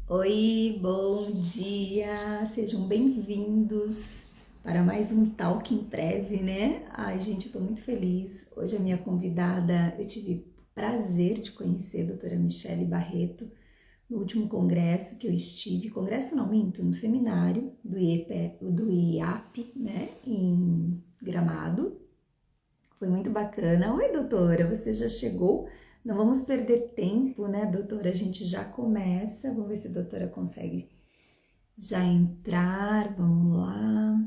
Oi, bom dia! Sejam bem-vindos para mais um Talk em Breve, né? Ai, gente, eu tô muito feliz. Hoje a minha convidada, eu tive o prazer de conhecer a doutora Michele Barreto no último congresso que eu estive, congresso não, minto, no seminário do IAP, né, em Gramado. Foi muito bacana. Oi, doutora, você já chegou? Não vamos perder tempo, né, doutora? A gente já começa. Vamos ver se a doutora consegue já entrar. Vamos lá.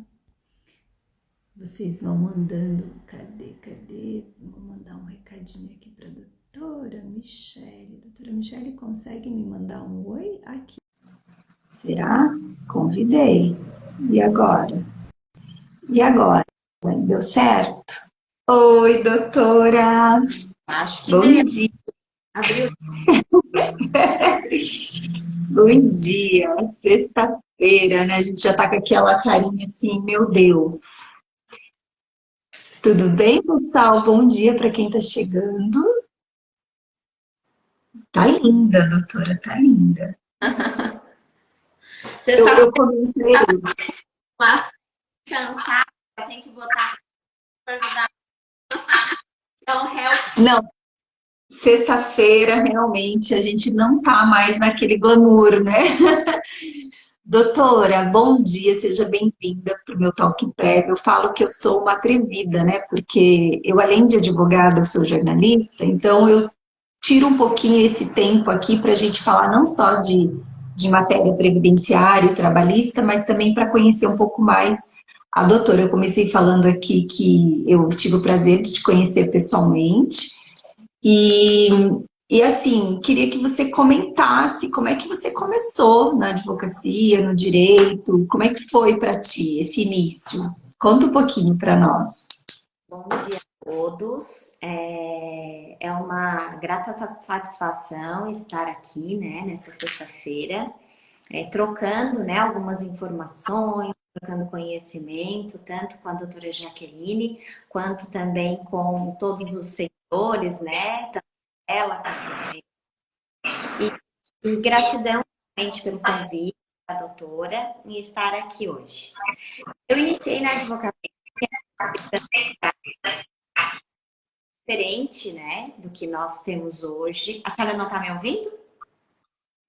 Vocês vão mandando. Cadê? Vou mandar um recadinho aqui para a doutora Michele. Doutora Michele, consegue me mandar um oi aqui? Será? Convidei. E agora? E agora? Deu certo? Oi, doutora. Acho que Bom deu. dia. Abriu. Bom dia, sexta-feira, né? A gente já tá com aquela carinha assim, meu Deus. Tudo bem, pessoal? Bom dia para quem tá chegando. Tá linda, doutora, tá linda. Eu, Sexta-feira, eu comentei. mas cansada, tem que botar para ajudar. Então, help. Não, sexta-feira realmente a gente não tá mais naquele glamour, né? Doutora, bom dia, seja bem-vinda para o meu talk prévio. Eu falo que eu sou uma atrevida, né? Porque eu, além de advogada, eu sou jornalista, então eu tiro um pouquinho esse tempo aqui para a gente falar não só de matéria previdenciária e trabalhista, mas também para conhecer um pouco mais a doutora. Eu comecei falando aqui que eu tive o prazer de te conhecer pessoalmente e, e assim, queria que você comentasse como é que você começou na advocacia, no direito, como é que foi para ti esse início? Conta um pouquinho para nós. Bom dia a todos. É uma grata satisfação estar aqui, né, nessa sexta-feira, trocando, né, algumas informações, trocando conhecimento, tanto com a doutora Jaqueline, quanto também com todos os seguidores, né, tanto ela quanto os meus. E gratidão realmente pelo convite da doutora em estar aqui hoje. Eu iniciei na advocacia diferente, né, do que nós temos hoje. A senhora não está me ouvindo?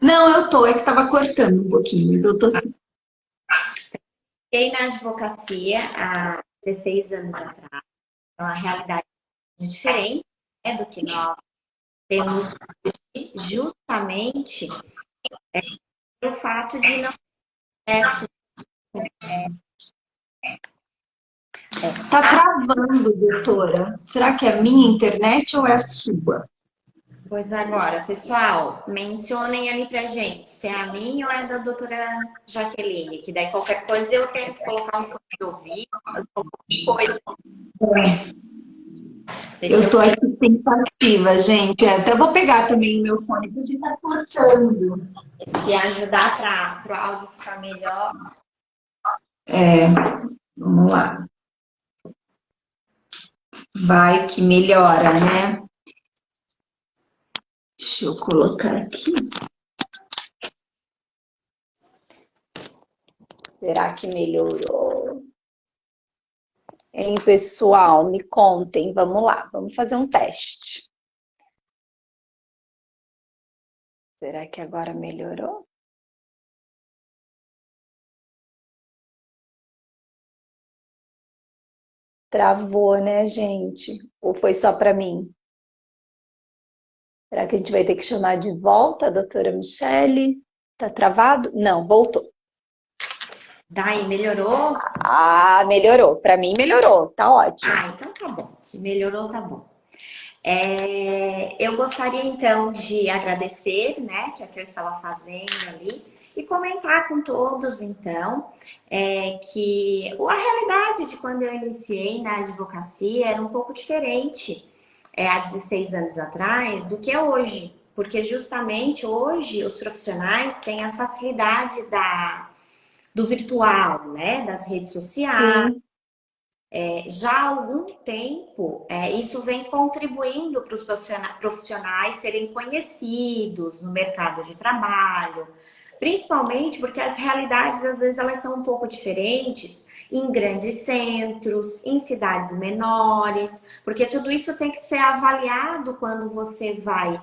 Não, eu tô, é que estava cortando um pouquinho, mas eu tô sim. Iniciei na advocacia há 16 anos atrás. Então, a realidade é diferente, né, do que nós temos hoje, justamente pelo fato de não ter acesso. Tá travando, doutora. Será que é a minha internet ou é a sua? Pois agora, pessoal, mencionem aí pra gente se é a minha ou é a da doutora Jaqueline, que daí qualquer coisa eu tento colocar um fone de ouvido, fazer alguma coisa. Deixa Eu eu tô aqui pensativa, gente. Até vou pegar também o meu fone, porque tá cortando. te ajudar para o áudio ficar melhor. É, vamos lá. Vai que melhora, né? Deixa eu colocar aqui. Será que melhorou? Hein, pessoal, me contem. Vamos lá, vamos fazer um teste. Será que agora melhorou? Travou, né, gente? Ou foi só para mim? Será que a gente vai ter que chamar de volta a doutora Michele? Tá travado? Não, voltou. Daí, melhorou? Ah, melhorou. Para mim melhorou. Tá ótimo. Ah, então tá bom. Se melhorou, tá bom. Eu gostaria então de agradecer, né, que é o que eu estava fazendo ali, e comentar com todos, então, que a realidade de quando eu iniciei na advocacia era um pouco diferente, há 16 anos atrás, do que é hoje. Porque justamente hoje os profissionais têm a facilidade do virtual, né, das redes sociais. Sim, Já há algum tempo, isso vem contribuindo para os profissionais serem conhecidos no mercado de trabalho, Principalmente porque as realidades, às vezes, elas são um pouco diferentes em grandes centros, em cidades menores, porque tudo isso tem que ser avaliado quando você vai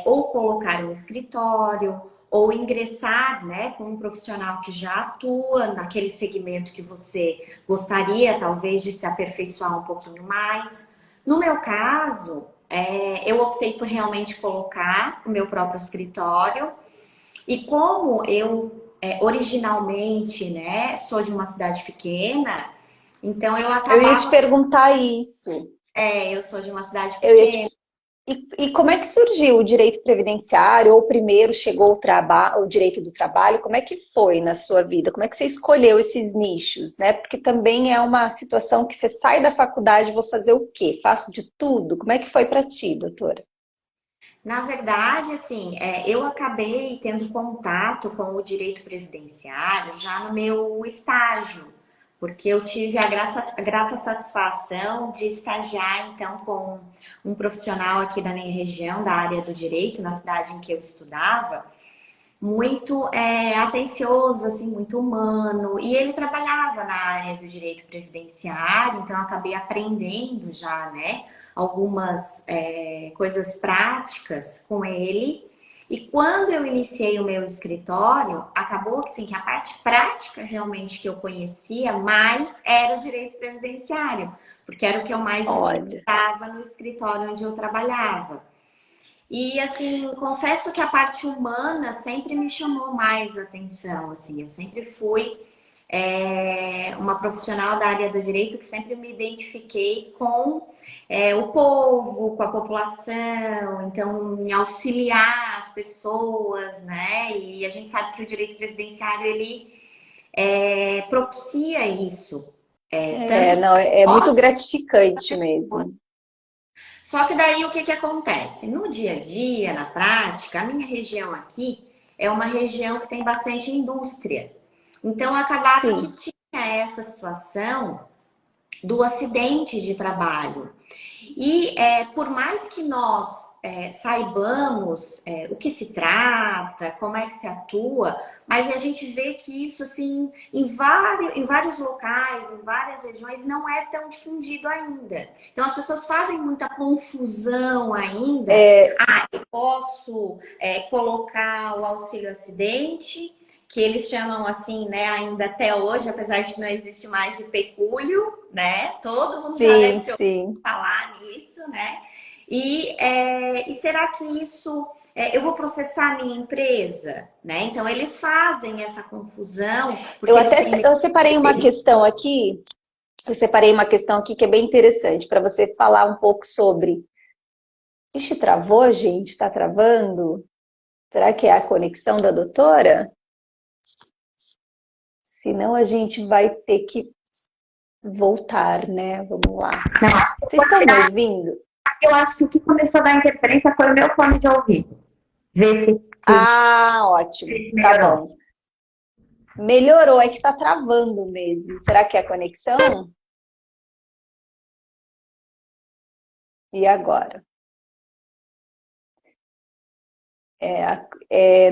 ou colocar um escritório, ou ingressar, né, com um profissional que já atua naquele segmento que você gostaria, talvez, de se aperfeiçoar um pouquinho mais. No meu caso, eu optei por realmente colocar o meu próprio escritório. E como eu originalmente, né, sou de uma cidade pequena, então eu Eu ia te acabava, perguntar isso. eu sou de uma cidade Eu ia te pequena. E como é que surgiu o direito previdenciário? Ou primeiro chegou o direito do trabalho? Como é que foi na sua vida? Como é que você escolheu esses nichos, né? Porque também é uma situação que você sai da faculdade, vou fazer o quê? Faço de tudo? Como é que foi para ti, doutora? Na verdade, assim, eu acabei tendo contato com o direito previdenciário já no meu estágio, porque eu tive a grata satisfação de estagiar, então, com um profissional aqui da minha região, da área do direito, na cidade em que eu estudava, muito atencioso, assim, muito humano, e ele trabalhava na área do direito previdenciário, então eu acabei aprendendo já, né, algumas coisas práticas com ele. E quando eu iniciei o meu escritório, acabou que, assim, que a parte prática realmente que eu conhecia mais era o direito previdenciário, porque era o que eu mais Olha, utilizava no escritório onde eu trabalhava. E assim, confesso que a parte humana sempre me chamou mais atenção, assim, eu sempre fui uma profissional da área do direito que sempre me identifiquei com o povo, com a população, então em auxiliar as pessoas, né? E a gente sabe que o direito previdenciário ele propicia isso, tanto não, é muito nós. gratificante mesmo. Só que daí o que que acontece? No dia a dia, na prática, a minha região aqui é uma região que tem bastante indústria. Então acabava que Sim. tinha essa situação do acidente de trabalho. E por mais que nós saibamos o que se trata, como é que se atua, mas a gente vê que isso, assim, em vários locais, em várias regiões, não é tão difundido ainda. Então, as pessoas fazem muita confusão ainda. É, Ah, eu posso colocar o auxílio acidente, que eles chamam assim, né, ainda até hoje, apesar de que não existe mais de pecúlio, né? Todo mundo já deve sim, ter ouvido sim. falar nisso, né? E será que isso eu vou processar a minha empresa, né? Então eles fazem essa confusão porque eles têm medo Eu separei uma de questão aqui, eu separei uma questão aqui que é bem interessante para você falar um pouco sobre. Ixi, travou, gente? Tá travando? Será que é a conexão da doutora? Senão a gente vai ter que voltar, né? Vamos lá. Vocês estão me ouvindo? Eu acho que o que começou a dar interferência foi o meu fone de ouvido. Ver Ah, ótimo. se Tá melhorou. bom. Melhorou, é que tá travando mesmo. Será que é a conexão? E agora?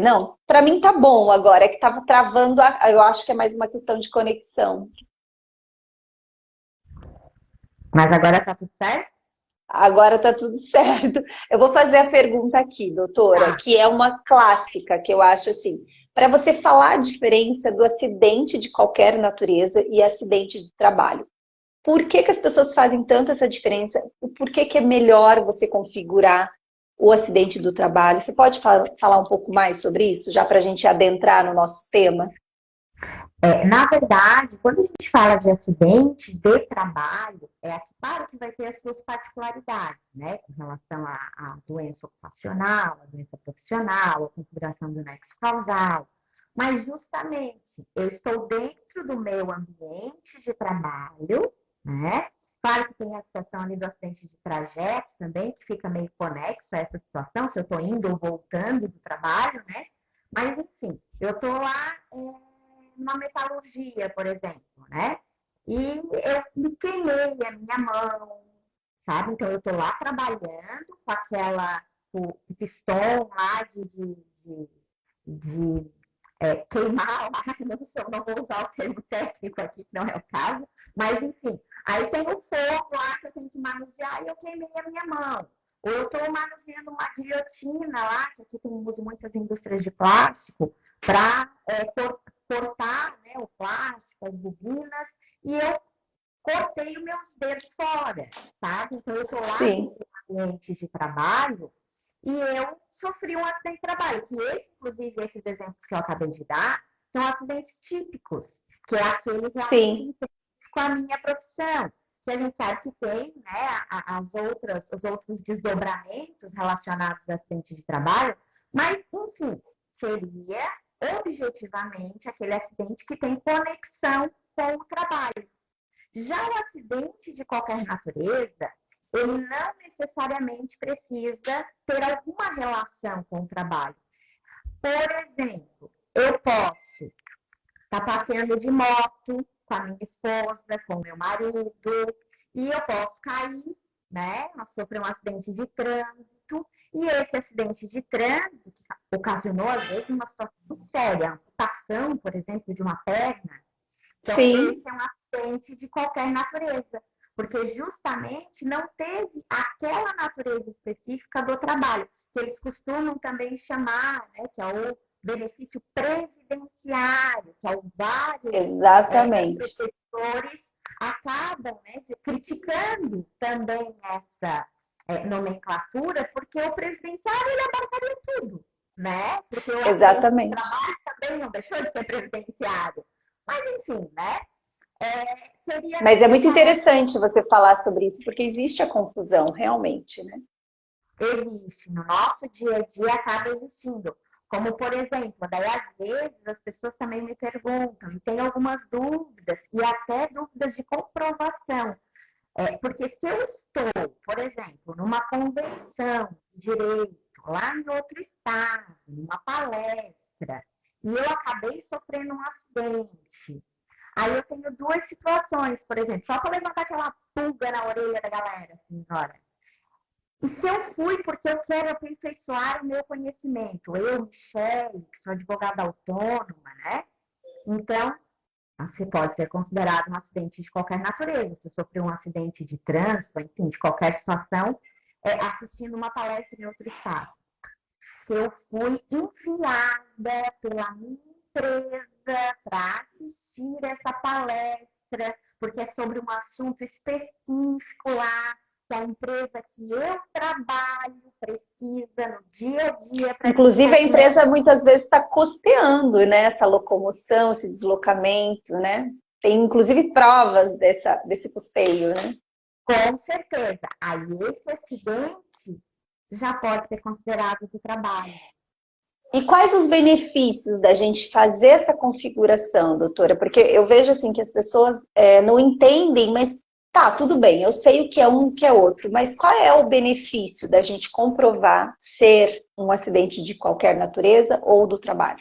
Não, para mim tá bom agora. É que tava travando, eu acho que é mais uma questão de conexão. Mas agora tá tudo certo? Agora tá tudo certo. Eu vou fazer a pergunta aqui, doutora, Tá. que é uma clássica, que eu acho assim, para você falar a diferença do acidente de qualquer natureza e acidente de trabalho. Por que que as pessoas fazem tanto essa diferença? Por que que é melhor você configurar o acidente do trabalho? Você pode falar um pouco mais sobre isso, já para a gente adentrar no nosso tema? Na verdade, quando a gente fala de acidente de trabalho, claro que vai ter as suas particularidades, né? Com relação à doença ocupacional, à doença profissional, à configuração do nexo causal. Mas justamente eu estou dentro do meu ambiente de trabalho, né? Claro que tem a situação ali do acidente de trajeto também, que fica meio conexo a essa situação, se eu estou indo ou voltando do trabalho, né? Mas, enfim, eu estou lá numa metalurgia, por exemplo, né? E eu me queimei a minha mão, sabe? Então, eu estou lá trabalhando com o piston lá de queimar lá, não vou usar o termo técnico aqui, que não é o caso, mas enfim, aí tem o fogo lá que eu tenho que manusear e eu queimei a minha mão. Ou eu estou manuseando uma guilhotina lá, que aqui tem uso muitas indústrias de plástico, para cortar, né, o plástico, as bobinas, e eu cortei os meus dedos fora, sabe? Então eu estou lá Sim. no ambiente de trabalho e eu sofri um acidente de trabalho, que inclusive esses exemplos que eu acabei de dar são acidentes típicos, que é aquele realmente com a minha profissão, que a gente sabe que tem, né, os outros desdobramentos relacionados a acidentes de trabalho, mas, enfim, seria objetivamente aquele acidente que tem conexão com o trabalho. Já o acidente de qualquer natureza, ele não necessariamente precisa ter alguma relação com o trabalho. Por exemplo, eu posso estar passeando de moto com a minha esposa, com o meu marido, e eu posso cair, né? Sofrer um acidente de trânsito, e esse acidente de trânsito, que ocasionou, às vezes, uma situação muito séria, amputação, por exemplo, de uma perna. Então, esse é um acidente de qualquer natureza, porque justamente não teve aquela natureza específica do trabalho, que eles costumam também chamar, né, que é o benefício previdenciário, que é o vários professores acabam, né, criticando também essa nomenclatura, porque o previdenciário ele abarcaria tudo, né? Porque o Exatamente. trabalho também não deixou de ser previdenciário. Mas, enfim, né? Mas é muito interessante você falar sobre isso, porque existe a confusão, realmente, né? Existe. No nosso dia a dia acaba existindo. Como, por exemplo, daí às vezes as pessoas também me perguntam, e tem algumas dúvidas, e até dúvidas de comprovação. Porque se eu estou, por exemplo, numa convenção de direito, lá em outro estado, numa palestra, e eu acabei sofrendo um acidente, aí eu tenho duas situações, por exemplo, só para levantar aquela pulga na orelha da galera, assim, olha. E se eu fui porque eu quero aperfeiçoar o meu conhecimento, eu, Michele, que sou advogada autônoma, né? Então, você pode ser considerado um acidente de qualquer natureza. Se sofreu um acidente de trânsito, enfim, de qualquer situação, assistindo uma palestra em outro estado. Se eu fui enviada pela minha empresa para assistir essa palestra, porque é sobre um assunto específico lá, que a empresa que eu trabalho precisa no dia a dia. Inclusive, a empresa muitas vezes está custeando, né, essa locomoção, esse deslocamento, né? Tem, inclusive, provas desse custeio, né? Com certeza. Aí, esse acidente já pode ser considerado de trabalho. E quais os benefícios da gente fazer essa configuração, doutora? Porque eu vejo assim que as pessoas não entendem, mas tá, tudo bem, eu sei o que é um, o que é outro, mas qual é o benefício da gente comprovar ser um acidente de qualquer natureza ou do trabalho?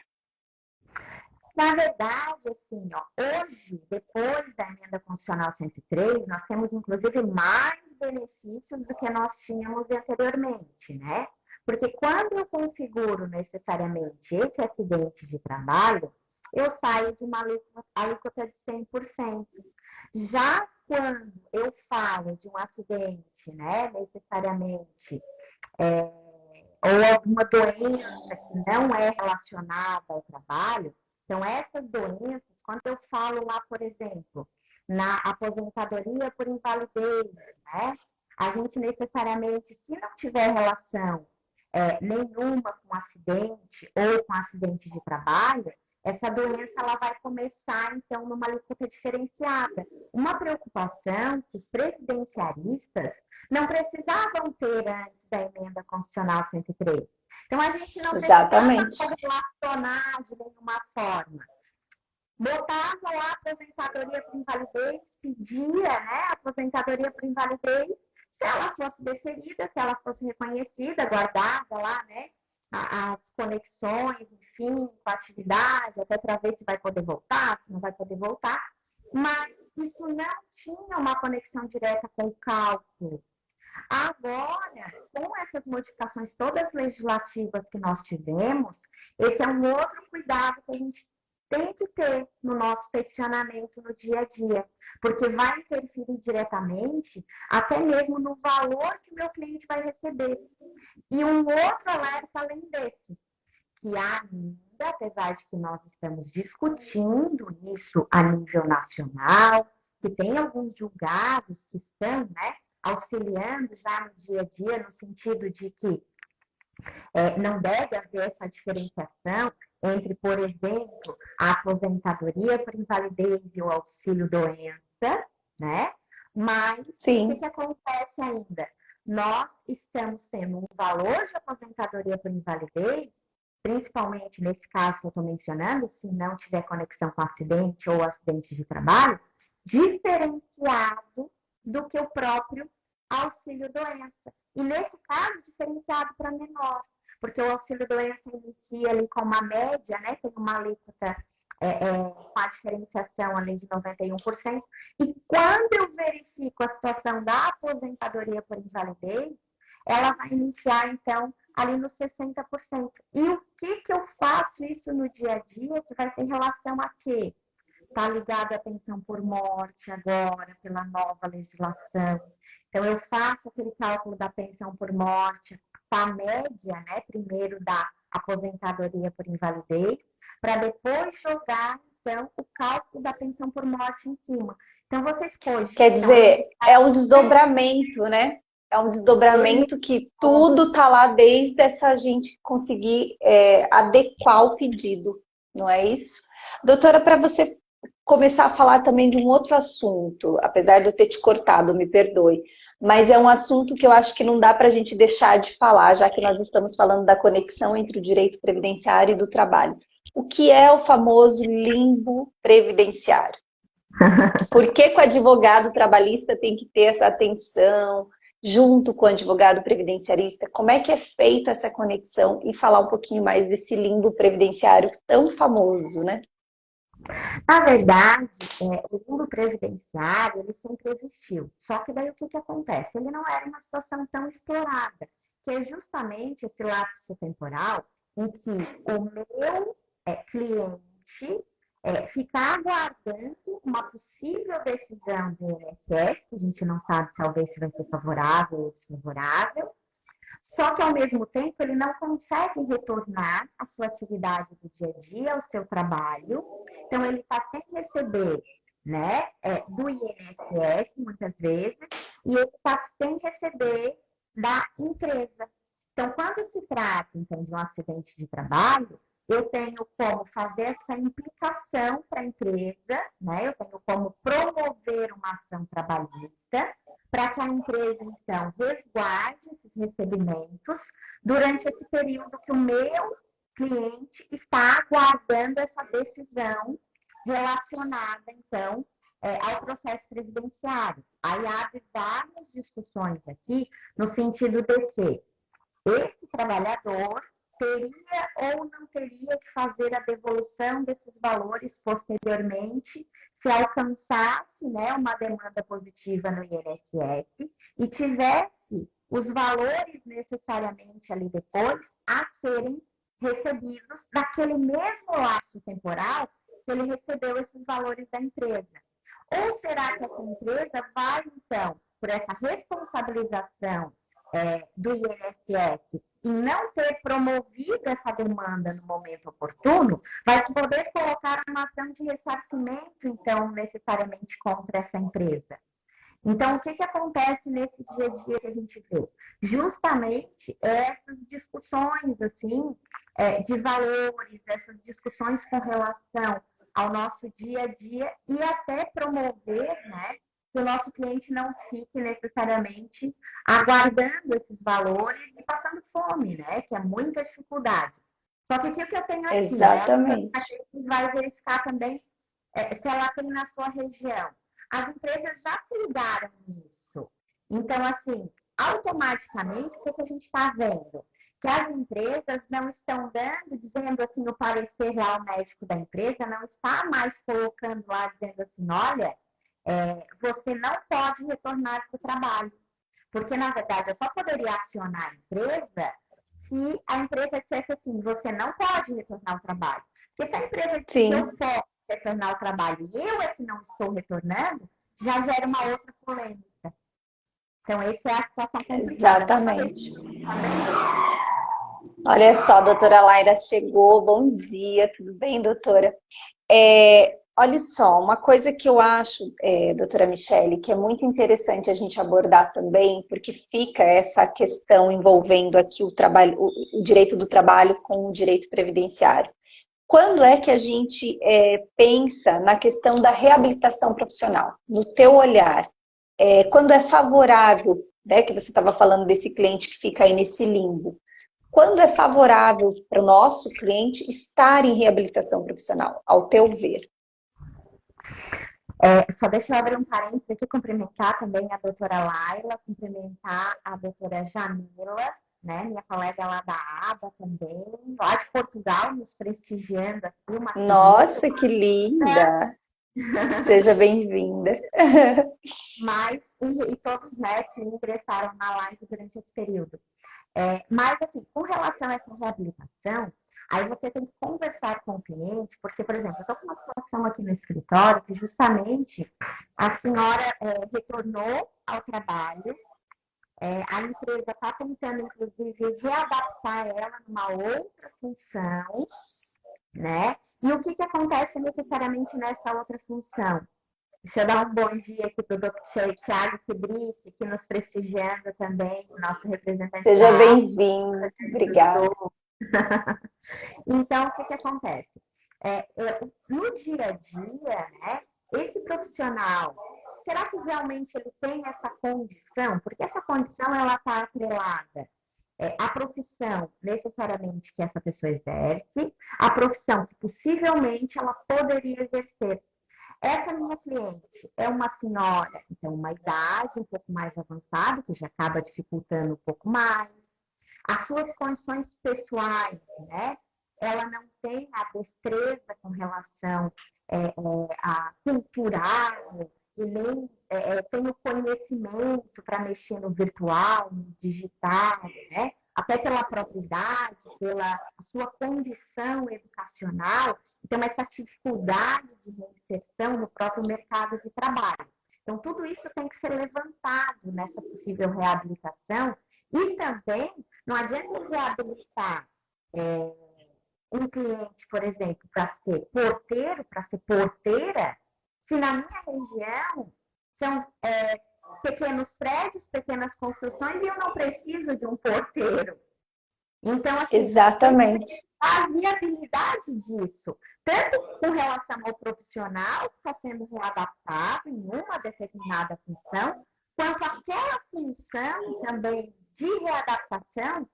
Na verdade, assim, ó, hoje, depois da emenda constitucional 103, nós temos, inclusive, mais benefícios do que nós tínhamos anteriormente, né? Porque quando eu configuro necessariamente esse acidente de trabalho, eu saio de uma alíquota de 100%. Já quando eu falo de um acidente, né, necessariamente, ou alguma doença que não é relacionada ao trabalho, então essas doenças, quando eu falo lá, por exemplo, na aposentadoria por invalidez, né, a gente necessariamente, se não tiver relação nenhuma com acidente ou com acidente de trabalho, essa doença ela vai começar, então, numa alíquota diferenciada. Uma preocupação que os previdenciaristas não precisavam ter antes da emenda constitucional 103. Então, a gente não precisava correlacionar de nenhuma forma. Botava lá a aposentadoria por invalidez, pedia, né, a aposentadoria por invalidez, se ela fosse deferida, se ela fosse reconhecida, guardada lá, né, as conexões, enfim, com a atividade, até para ver se vai poder voltar, se não vai poder voltar, mas isso não tinha uma conexão direta com o cálculo. Agora, com essas modificações todas legislativas que nós tivemos, esse é um outro cuidado que a gente tem que ter no nosso peticionamento no dia a dia, porque vai interferir diretamente até mesmo no valor que o meu cliente vai receber. E um outro alerta além desse, que ainda, apesar de que nós estamos discutindo isso a nível nacional, que tem alguns julgados que estão, né, auxiliando já no dia a dia, no sentido de que não deve haver essa diferenciação entre, por exemplo, a aposentadoria por invalidez e o auxílio-doença, né? Mas Sim. o que acontece ainda? Nós estamos tendo um valor de aposentadoria por invalidez, principalmente nesse caso que eu estou mencionando, se não tiver conexão com acidente ou acidente de trabalho, diferenciado do que o próprio auxílio-doença. E nesse caso, diferenciado para menor, porque o auxílio-doença inicia ali com uma média, né? Tem uma alíquota com a diferenciação ali de 91%. E quando eu verifico a situação da aposentadoria por invalidez, ela vai iniciar, então, ali nos 60%. E o que eu faço isso no dia a dia que vai ter relação a quê? Está ligado à pensão por morte agora, pela nova legislação. Então, eu faço aquele cálculo da pensão por morte, a média, né, primeiro da aposentadoria por invalidez, para depois jogar, então, o cálculo da pensão por morte em cima. Então, vocês cogitam... Quer dizer, é um desdobramento, né? É um desdobramento que tudo está lá desde essa gente conseguir adequar o pedido, não é isso? Doutora, para você começar a falar também de um outro assunto, apesar de eu ter te cortado, me perdoe, mas é um assunto que eu acho que não dá para a gente deixar de falar, já que nós estamos falando da conexão entre o direito previdenciário e do trabalho. O que é o famoso limbo previdenciário? Por que o advogado trabalhista tem que ter essa atenção junto com o advogado previdenciarista? Como é que é feita essa conexão? E falar um pouquinho mais desse limbo previdenciário tão famoso, né? Na verdade, o limbo previdenciário, ele sempre existiu. Só que daí o que acontece? Ele não era uma situação tão explorada, que é justamente esse lapso temporal em que o meu cliente ficar aguardando uma possível decisão do INSS, que a gente não sabe talvez se vai ser favorável ou desfavorável, só que, ao mesmo tempo, ele não consegue retornar à sua atividade do dia a dia, ao seu trabalho. Então, ele está sem receber, né, do INSS, muitas vezes, e ele está sem receber da empresa. Então, quando se trata, então, de um acidente de trabalho, eu tenho como fazer essa implicação para a empresa, né? Eu tenho como promover uma ação trabalhista, para que a empresa, então, resguarde esses recebimentos durante esse período que o meu cliente está aguardando essa decisão relacionada, então, ao processo previdenciário. Aí abre várias discussões aqui, no sentido de que esse trabalhador teria ou não teria que fazer a devolução desses valores posteriormente, se alcançasse, né, uma demanda positiva no INSS e tivesse os valores necessariamente ali depois a serem recebidos daquele mesmo lapso temporal que ele recebeu esses valores da empresa. Ou será que essa empresa vai, então, por essa responsabilização do INSS e não ter promovido essa demanda no momento oportuno, vai poder colocar uma ação de ressarcimento, então, necessariamente contra essa empresa. Então, o que acontece nesse dia a dia que a gente vê? Justamente essas discussões, assim, de valores, essas discussões com relação ao nosso dia a dia e até promover, né, que o nosso cliente não fique necessariamente aguardando esses valores e passando fome, né? Que é muita dificuldade. Só que o que eu tenho aqui, exatamente, né? A gente vai verificar também se ela tem na sua região. As empresas já se ligaram nisso. Então, assim, automaticamente, o que a gente está vendo? Que as empresas não estão dizendo assim, o parecer real médico da empresa não está mais colocando lá, dizendo assim, olha, você não pode retornar para o trabalho. Porque, na verdade, eu só poderia acionar a empresa se a empresa dissesse assim, você não pode retornar ao trabalho. Porque se a empresa diz que eu posso retornar ao trabalho e eu é que não estou retornando, já gera uma outra polêmica. Então, essa é a situação complicada. Exatamente. Olha só, a doutora Laira chegou. Bom dia, tudo bem, doutora? Olha só, uma coisa que eu acho, doutora Michele, que é muito interessante a gente abordar também, porque fica essa questão envolvendo aqui o trabalho, o direito do trabalho com o direito previdenciário. Quando é que a gente pensa na questão da reabilitação profissional? No teu olhar, quando é favorável, né, que você estava falando desse cliente que fica aí nesse limbo, quando é favorável para o nosso cliente estar em reabilitação profissional, ao teu ver? Só deixa eu abrir um parênteses aqui, cumprimentar também a doutora Laila, cumprimentar a doutora Jamila, né, minha colega lá da ABA também, lá de Portugal, nos prestigiando aqui. Nossa, que linda! Seja bem-vinda. E todos, né, que ingressaram na live durante esse período. Mas, assim, com relação a essa reabilitação, aí você tem que conversar com o cliente, porque, por exemplo, eu estou com uma situação aqui no escritório que justamente a senhora retornou ao trabalho, a empresa está tentando, inclusive, readaptar ela numa outra função, né? E o que acontece necessariamente nessa outra função? Deixa eu dar um bom dia aqui para o Dr. Thiago Fibrice, que nos prestigiando também, nosso representante. Seja bem-vindo. Obrigada. Então, o que acontece? No dia a dia, né, esse profissional, será que realmente ele tem essa condição? Porque essa condição ela está atrelada à profissão necessariamente que essa pessoa exerce, a profissão que possivelmente ela poderia exercer. Essa minha cliente é uma senhora, então, uma idade um pouco mais avançada, que já acaba dificultando um pouco mais. As suas condições pessoais, né? Ela não tem a destreza com relação a cultural, e nem tem o conhecimento para mexer no virtual, no digital, né? Até pela própria idade, pela sua condição educacional, então essa dificuldade de reinserção no próprio mercado de trabalho. Então, tudo isso tem que ser levantado nessa possível reabilitação e também não adianta reabilitar um cliente, por exemplo, para ser porteiro, para ser porteira, se na minha região são pequenos prédios, pequenas construções e eu não preciso de um porteiro. Então, assim, exatamente. A viabilidade disso, tanto com relação ao profissional que está sendo readaptado em uma determinada função, quanto aquela função também de readaptação,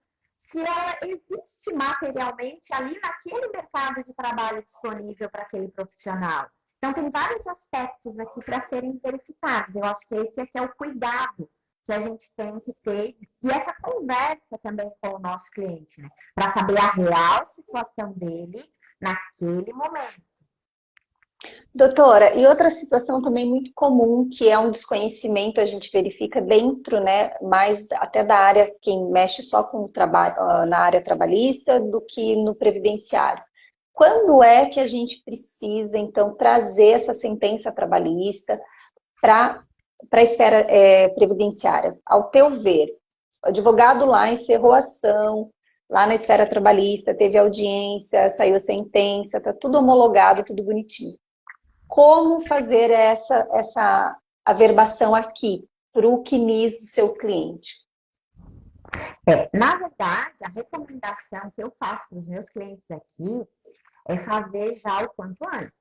se ela existe materialmente ali naquele mercado de trabalho disponível para aquele profissional. Então, tem vários aspectos aqui para serem verificados. Eu acho que esse aqui é o cuidado que a gente tem que ter, e essa conversa também com o nosso cliente, né? Para saber a real situação dele naquele momento. Doutora, e outra situação também muito comum, que é um desconhecimento, a gente verifica dentro, né, mais até da área, quem mexe só com o trabalho, na área trabalhista, do que no previdenciário. Quando é que a gente precisa, então, trazer essa sentença trabalhista para a esfera previdenciária? Ao teu ver, o advogado lá encerrou a ação, lá na esfera trabalhista, teve audiência, saiu a sentença, está tudo homologado, tudo bonitinho. Como fazer essa averbação aqui para o CNIS do seu cliente? Na verdade, a recomendação que eu faço para os meus clientes aqui é fazer já o quanto antes,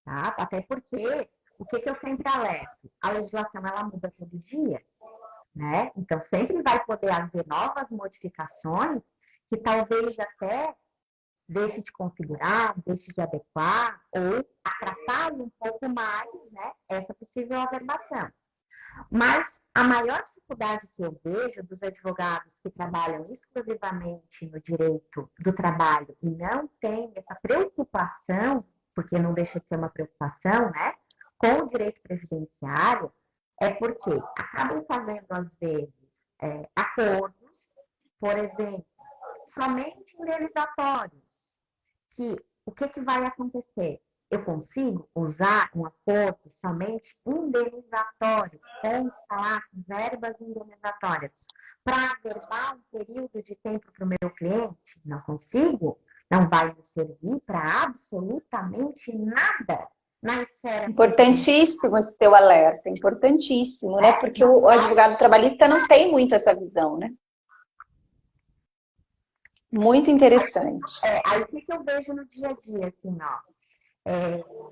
tá? Até porque, o que eu sempre alerto? A legislação, ela muda todo dia, né? Então, sempre vai poder haver novas modificações que talvez até deixe de configurar, deixe de adequar ou atrapalhe um pouco mais, né, essa possível averbação. Mas a maior dificuldade que eu vejo dos advogados que trabalham exclusivamente no direito do trabalho e não têm essa preocupação, porque não deixa de ser uma preocupação, né, com o direito previdenciário, é porque acabam fazendo, às vezes, acordos, por exemplo, somente indenizatórios, que o que vai acontecer? Eu consigo usar um acordo somente indenizatório, consta lá com verbas indenizatórias, para averbar um período de tempo para o meu cliente? Não consigo? Não vai me servir para absolutamente nada na esfera. Importantíssimo esse teu alerta, importantíssimo, né? Porque o advogado trabalhista não tem muito essa visão, né? Muito interessante. Aí o que eu vejo no dia a dia, assim,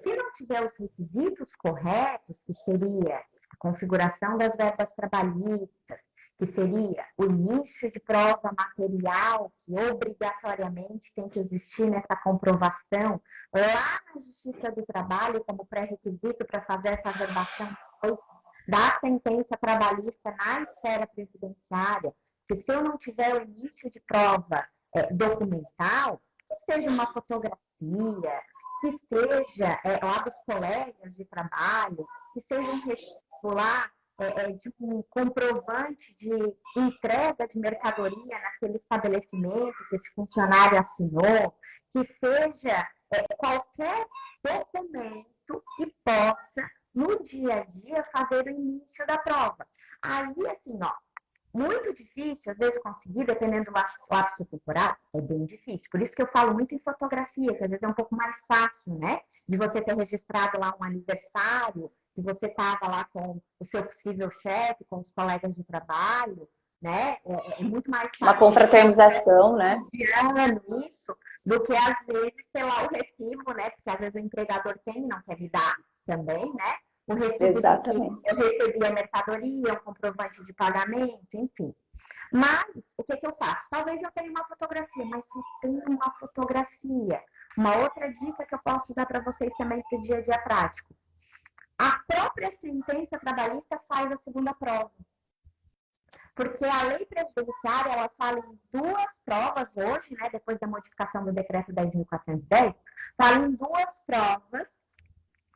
se não tiver os requisitos corretos, que seria a configuração das verbas trabalhistas, que seria o início de prova material, que obrigatoriamente tem que existir nessa comprovação, lá na Justiça do Trabalho, como pré-requisito para fazer essa averbação da sentença trabalhista na esfera previdenciária, que se eu não tiver o início de prova documental, que seja uma fotografia, que seja lá dos colegas de trabalho, que seja um recibo lá de um comprovante de entrega de mercadoria naquele estabelecimento que esse funcionário assinou, que seja qualquer documento que possa, no dia a dia, fazer o início da prova. Aí, assim, muito difícil, às vezes, conseguir, dependendo do lapso temporal, é bem difícil. Por isso que eu falo muito em fotografia, que às vezes é um pouco mais fácil, né? De você ter registrado lá um aniversário, que você estava lá com o seu possível chefe, com os colegas de trabalho, né? É muito mais fácil. Uma confraternização, né? Isso, do que às vezes, sei lá, o recibo, né? Porque às vezes o empregador tem e não quer me dar também, né? O recibo Exatamente. de que eu recebi a mercadoria, o comprovante de pagamento, enfim. Mas, o que eu faço? Talvez eu tenha uma fotografia, mas só tenho uma fotografia. Uma outra dica que eu posso dar para vocês também para o dia a dia prático. A própria sentença trabalhista faz a segunda prova. Porque a lei previdenciária, ela fala em 2 provas hoje, né, depois da modificação do decreto 10.410, fala em 2 provas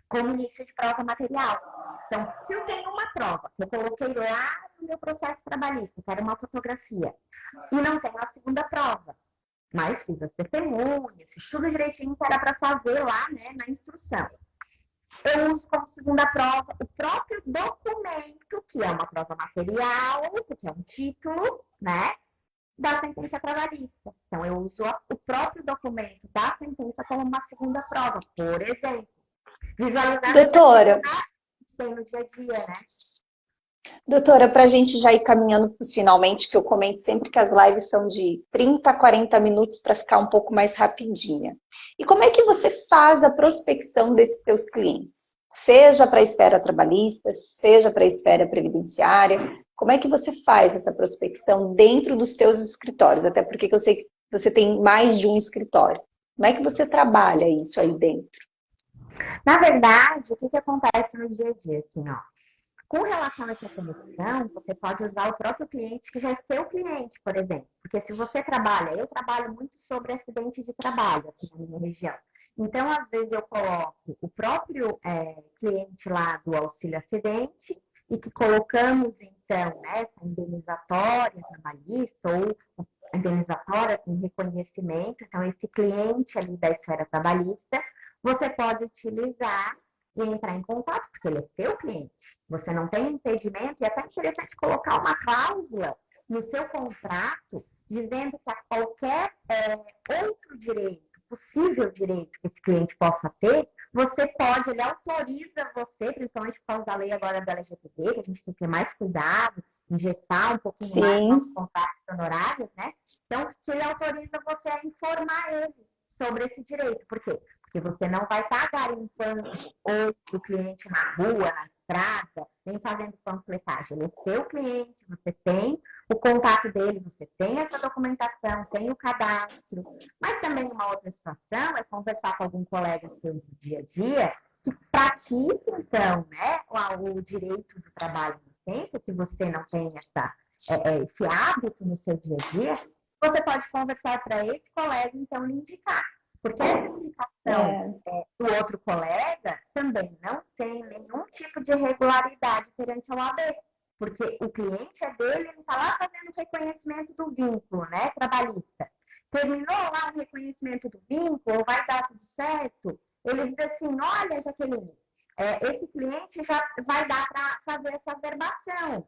como início de prova material. Então, se eu tenho uma prova que eu coloquei lá no meu processo trabalhista, que era uma fotografia, e não tenho a segunda prova, mas fiz as testemunhas, fiz tudo direitinho que era para fazer lá, né, na instrução. Eu uso como segunda prova o próprio documento, que é uma prova material, que é um título, né, da sentença trabalhista. Então, eu uso o próprio documento da sentença como uma segunda prova, por exemplo. Visualizar Doutora, no dia a dia, né? Doutora, para a gente já ir caminhando para os finalmente, que eu comento sempre que as lives são de 30 a 40 minutos para ficar um pouco mais rapidinha. E como é que você faz a prospecção desses teus clientes? Seja para a esfera trabalhista, seja para a esfera previdenciária, como é que você faz essa prospecção dentro dos teus escritórios? Até porque eu sei que você tem mais de um escritório. Como é que você trabalha isso aí dentro? Na verdade, o que acontece no dia a dia, assim, com relação a essa conexão, você pode usar o próprio cliente que já é seu cliente, por exemplo. Porque se você eu trabalho muito sobre acidente de trabalho aqui na minha região. Então, às vezes, eu coloco o próprio cliente lá do auxílio acidente e que colocamos, então, essa indenizatória trabalhista ou indenizatória com reconhecimento. Então, esse cliente ali da esfera trabalhista, você pode utilizar e entrar em contato, porque ele é seu cliente. Você não tem impedimento, e é até interessante colocar uma cláusula no seu contrato dizendo que a qualquer outro direito, possível direito que esse cliente possa ter, você pode, ele autoriza você, principalmente por causa da lei agora da LGPD, que a gente tem que ter mais cuidado, engessar um pouquinho mais nossos contratos honorários, né? Então, ele autoriza você a informar ele sobre esse direito. Por quê? Porque você não vai estar garimpando outro cliente na rua, na estrada, nem fazendo panfletagem. Ele é seu cliente, você tem o contato dele, você tem essa documentação, tem o cadastro. Mas também uma outra situação é conversar com algum colega seu do dia a dia que pratique, então, né, o direito do trabalho no tempo, que você não tem esse hábito no seu dia a dia, você pode conversar para esse colega, então, lhe indicar. Porque essa indicação do outro colega também não tem nenhum tipo de irregularidade perante a OAB. Porque o cliente é dele, ele está lá fazendo o reconhecimento do vínculo, né, trabalhista. Terminou lá o reconhecimento do vínculo, vai dar tudo certo? Ele diz assim, olha, Jaqueline, esse cliente já vai dar para fazer essa averbação.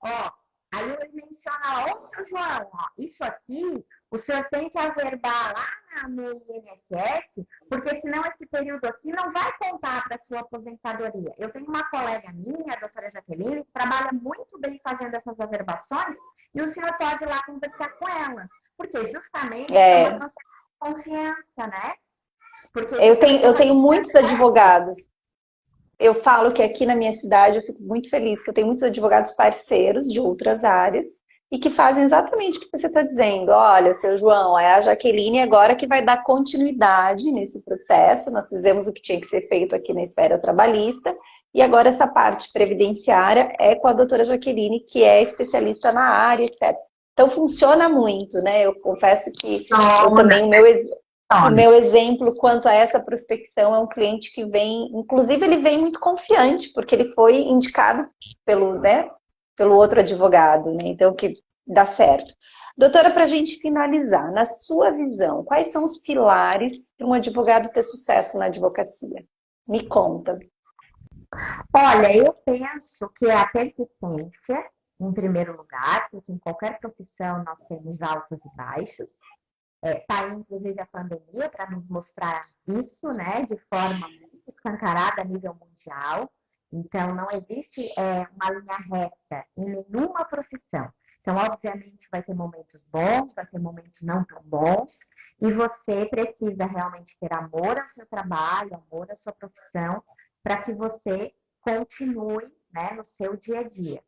Ó, aí ele menciona, ô, seu João, ó, isso aqui, o senhor tem que averbar lá no INSS, porque senão esse período aqui não vai contar para a sua aposentadoria. Eu tenho uma colega minha, a doutora Jaqueline, que trabalha muito bem fazendo essas averbações, e o senhor pode ir lá conversar com ela, porque justamente é uma transferência de confiança, né? Porque eu tenho muitos advogados. Eu falo que aqui na minha cidade eu fico muito feliz que eu tenho muitos advogados parceiros de outras áreas e que fazem exatamente o que você está dizendo. Olha, seu João, é a Jaqueline agora que vai dar continuidade nesse processo. Nós fizemos o que tinha que ser feito aqui na esfera trabalhista e agora essa parte previdenciária é com a doutora Jaqueline, que é especialista na área, etc. Então funciona muito, né? Eu confesso que eu também, o meu exemplo quanto a essa prospecção é um cliente que vem, inclusive ele vem muito confiante, porque ele foi indicado pelo, né, pelo outro advogado, né? Então que dá certo. Doutora, para a gente finalizar, na sua visão, quais são os pilares para um advogado ter sucesso na advocacia? Me conta. Olha, eu penso que é a persistência, em primeiro lugar, porque em qualquer profissão nós temos altos e baixos. Está aí, inclusive, a pandemia para nos mostrar isso, né, de forma muito escancarada a nível mundial. Então, não existe uma linha reta em nenhuma profissão. Então, obviamente, vai ter momentos bons, vai ter momentos não tão bons, e você precisa realmente ter amor ao seu trabalho, amor à sua profissão, para que você continue, né, no seu dia a dia.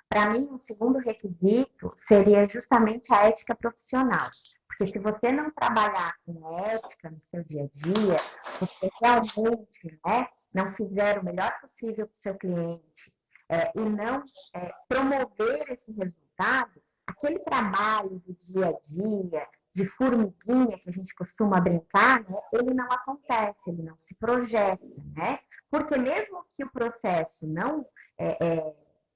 Para mim, um segundo requisito seria justamente a ética profissional. Porque se você não trabalhar com ética no seu dia a dia, você realmente, né, não fizer o melhor possível para o seu cliente e não promover esse resultado, aquele trabalho do dia a dia, de formiguinha que a gente costuma brincar, né, ele não acontece, ele não se projeta, né? Porque mesmo que o processo não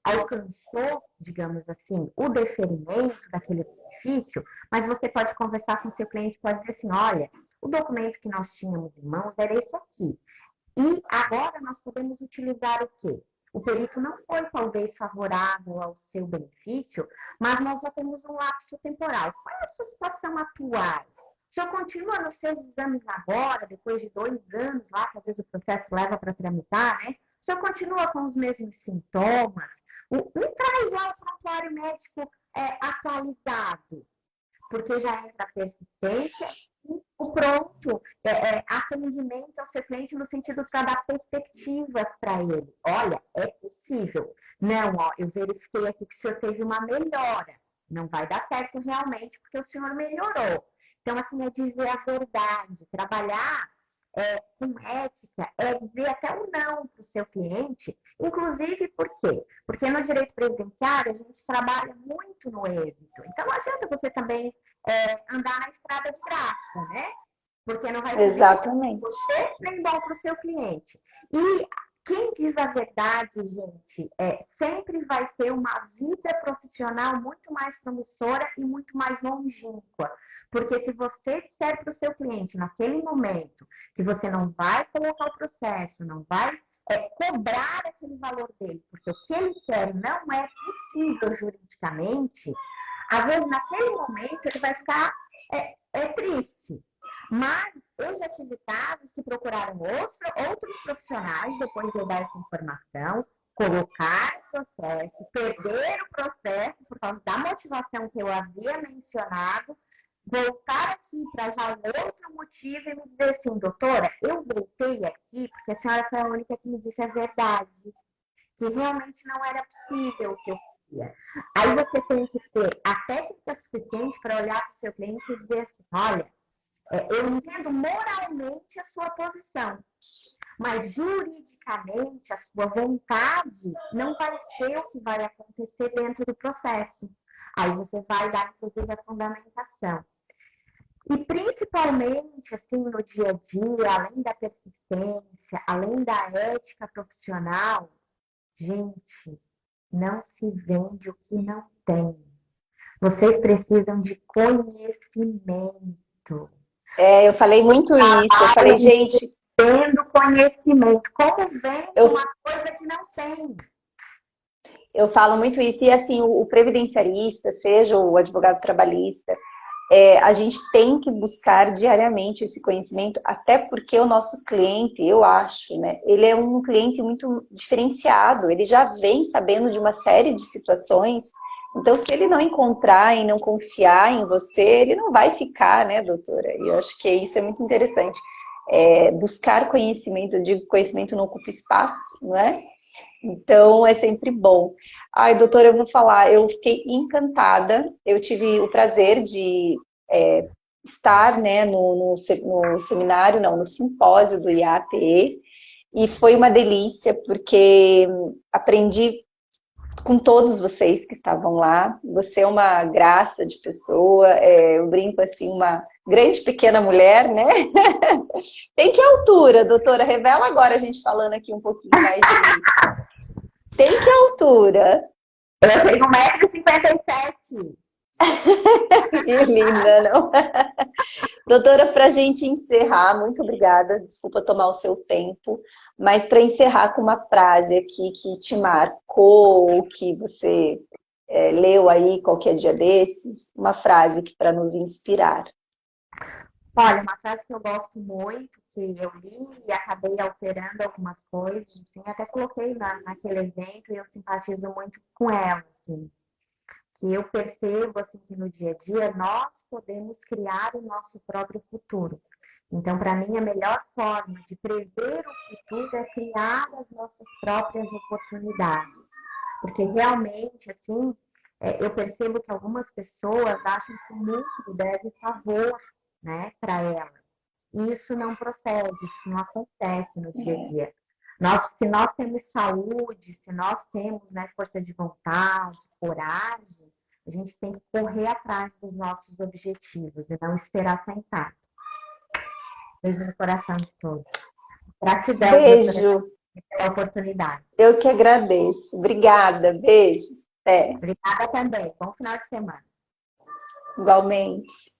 alcançou, digamos assim, o deferimento daquele benefício, mas você pode conversar com o seu cliente, pode dizer assim, olha, o documento que nós tínhamos em mãos era esse aqui. E agora nós podemos utilizar o quê? O perito não foi talvez favorável ao seu benefício, mas nós já temos um lapso temporal. Qual é a sua situação atual? O senhor continua nos seus exames agora, depois de 2 anos lá, que às vezes o processo leva para tramitar, né? O senhor continua com os mesmos sintomas? Traz já o prontuário médico atualizado, porque já entra a persistência e o pronto atendimento ao seu cliente no sentido para dar perspectivas para ele. Olha, é possível. Não, ó, eu verifiquei aqui que o senhor teve uma melhora. Não vai dar certo realmente porque o senhor melhorou. Então, assim, é dizer a verdade, trabalhar com ética, é dizer até um não para o seu cliente, inclusive por quê? Porque no direito previdenciário a gente trabalha muito no êxito. Então não adianta você também andar na estrada de graça, né? Porque não vai ser bom para você nem bom para o seu cliente. E quem diz a verdade, gente, sempre vai ter uma vida profissional muito mais promissora e muito mais longínqua. Porque se você disser para o seu cliente naquele momento que você não vai colocar o processo, não vai cobrar aquele valor dele, porque o que ele quer não é possível juridicamente, às vezes naquele momento ele vai ficar triste. Mas eu já tive casos que procuraram outros profissionais depois de eu dar essa informação, colocar o processo, perder o processo por causa da motivação que eu havia mencionado, voltar aqui para já um outro motivo e me dizer assim, doutora, eu voltei aqui porque a senhora foi a única que me disse a verdade, que realmente não era possível o que eu queria. Aí você tem que ter a técnica suficiente para olhar para o seu cliente e dizer assim, olha, eu entendo moralmente a sua posição, mas juridicamente a sua vontade não vai ser o que vai acontecer dentro do processo. Aí você vai dar, inclusive, a fundamentação. E principalmente, assim, no dia a dia, além da persistência, além da ética profissional, gente, não se vende o que não tem. Vocês precisam de conhecimento. Eu falei muito isso. Eu falei, gente. Tendo conhecimento. Como vem uma coisa que não tem? Eu falo muito isso. E assim, o previdenciarista, seja o advogado trabalhista, a gente tem que buscar diariamente esse conhecimento, até porque o nosso cliente, eu acho, né, ele é um cliente muito diferenciado, ele já vem sabendo de uma série de situações, então se ele não encontrar e não confiar em você, ele não vai ficar, né, doutora? E eu acho que isso é muito interessante. Buscar conhecimento, eu digo, conhecimento não ocupa espaço, não é? Então, é sempre bom. Ai, doutora, eu vou falar, eu fiquei encantada. Eu tive o prazer de estar, né, no seminário, não, no simpósio do IATE, e foi uma delícia, porque aprendi com todos vocês que estavam lá. Você é uma graça de pessoa, eu brinco assim, uma grande pequena mulher, né? Tem que altura, doutora? Revela agora a gente falando aqui um pouquinho mais de... Tem que altura? Eu tenho 1,57 m. Que linda, não? Doutora, para a gente encerrar, muito obrigada, desculpa tomar o seu tempo, mas para encerrar com uma frase aqui que te marcou, que você leu aí qualquer dia desses, uma frase que para nos inspirar. Olha, uma frase que eu gosto muito, que eu li e acabei alterando algumas coisas, assim, até coloquei naquele evento e eu simpatizo muito com ela, assim, que eu percebo assim, que no dia a dia nós podemos criar o nosso próprio futuro. Então, para mim, a melhor forma de prever o futuro é criar as nossas próprias oportunidades. Porque realmente, assim, eu percebo que algumas pessoas acham que o mundo deve favor, né, para elas. E isso não procede, isso não acontece no dia a dia. Se nós temos saúde, se nós temos, né, força de vontade, coragem, a gente tem que correr atrás dos nossos objetivos e não esperar sentar. Beijo no coração de todos. Gratidão, Beijo. Pela oportunidade. Eu que agradeço. Obrigada. Beijos. Obrigada também. Bom final de semana. Igualmente.